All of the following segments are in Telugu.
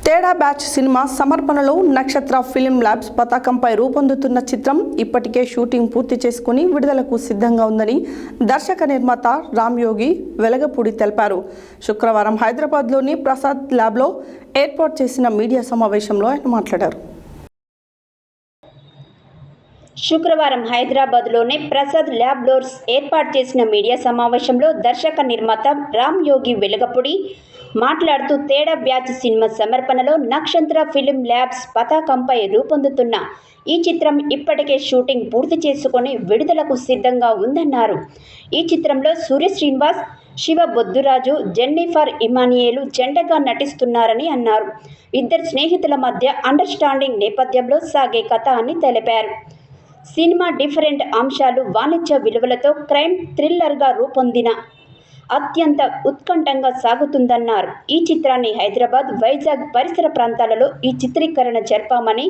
తేడా బ్యాచ్ సినిమా సమర్పణలో నక్షత్ర ఫిలిం ల్యాబ్స్ పతాకంపై రూపొందుతున్న చిత్రం ఇప్పటికే షూటింగ్ పూర్తి చేసుకుని విడుదలకు సిద్ధంగా ఉందని దర్శక నిర్మాత రామ్ యోగి వెలగపూడి తెలిపారు. శుక్రవారం హైదరాబాద్లోని ప్రసాద్ ల్యాబ్లో ఏర్పాటు చేసిన మీడియా సమావేశంలో ఆయన మాట్లాడారు. శుక్రవారం హైదరాబాద్లోని ప్రసాద్ ల్యాబ్లో ఏర్పాటు చేసిన మీడియా సమావేశంలో దర్శక నిర్మాత రామ్ యోగి వెలగపూడి మాట్లాడుతూ తేడా బ్యాచ్ సినిమా సమర్పణలో నక్షత్ర ఫిలిం ల్యాబ్స్ పతాకంపై రూపొందుతున్న ఈ చిత్రం ఇప్పటికే షూటింగ్ పూర్తి చేసుకుని విడుదలకు సిద్ధంగా ఉందన్నారు. ఈ చిత్రంలో సూర్య శ్రీనివాస్, శివ బొద్దురాజు, జెన్నిఫర్ ఇమానియేలు జంటగా నటిస్తున్నారని అన్నారు. ఇద్దరు స్నేహితుల మధ్య అండర్స్టాండింగ్ నేపథ్యంలో సాగే కథ అని తెలిపారు. సినిమా డిఫరెంట్ అంశాలు, వాణిజ్య విలువలతో క్రైమ్ థ్రిల్లర్గా రూపొందిన అత్యంత ఉత్కంఠంగా సాగుతుందన్నారు. ఈ చిత్రాన్ని హైదరాబాద్, వైజాగ్ పరిసర ప్రాంతాలలో ఈ చిత్రీకరణ జరిపామని,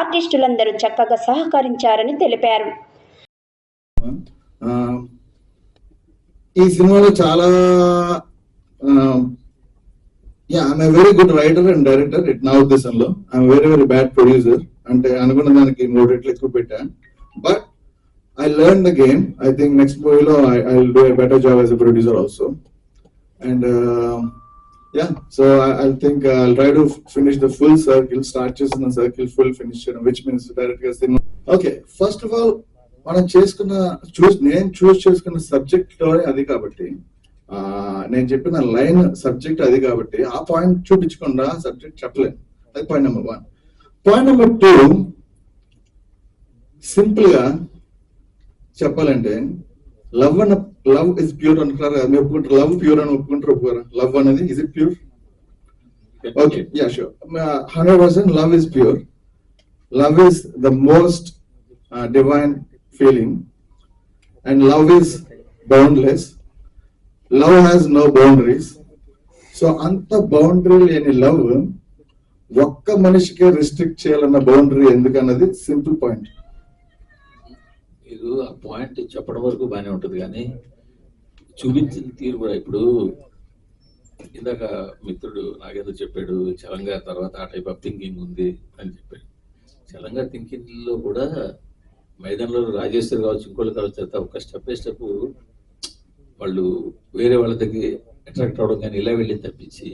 ఆర్టిస్టులందరూ చక్కగా సహకరించారని తెలిపారు. ఈ సినిమాలో చాలా I'm a very good writer and director. నా ఉద్దేశంలో ఐఎమ్ వెరీ బ్యాడ్ ప్రొడ్యూసర్. అంటే అనుకున్న దానికి 3 రెట్లు ఎక్కువ పెట్టా. But I learned the game. I think next movie I'll do a better job as a producer also. And so I think I'll try to finish the full circle, start chasing the circle, full finish, which means direct gas cinema. Okay, first of all, మనం నేను చూస్ చేసుకున్న సబ్జెక్ట్ అది కాబట్టి, నేను చెప్పిన లైన్ సబ్జెక్ట్ అది కాబట్టి ఆ పాయింట్ చూపించకుండా సబ్జెక్ట్ చెప్పలేను. అది point number 1. Point number 2, simple గా చెప్పాలంటే లవ్ ఇస్ ప్యూర్ అనుకుంటారు. లవ్ ప్యూర్ అని ఒప్పుకుంటారు. లవ్ అనేది is it pure? Okay, ya, sure, 100% love is pure. Love is the most divine feeling and love is boundless. Love has no boundaries. So అంత బౌండరీ లేని లవ్ ఒక్క మనిషికే రిస్ట్రిక్ట్ చేయాలన్న బౌండరీ ఎందుకన్నది సింపుల్ పాయింట్. మీరు ఆ పాయింట్ చెప్పడం వరకు బాగానే ఉంటుంది, కానీ చూపించిన తీరు కూడా. ఇప్పుడు ఇందాక మిత్రుడు నాగేంద్ర చెప్పాడు, చలంగా తర్వాత ఆ టైప్ ఆఫ్ థింకింగ్ ఉంది అని చెప్పాడు. చలంగా థింకింగ్ లో కూడా మైదానంలో రాజేశ్వరి కావచ్చు, ఇంకోళ్ళు కావచ్చు, ఒక స్టెప్ వాళ్ళు వేరే వాళ్ళ దగ్గర అట్రాక్ట్ అవడం కానీ ఇలా వెళ్ళి తప్పించి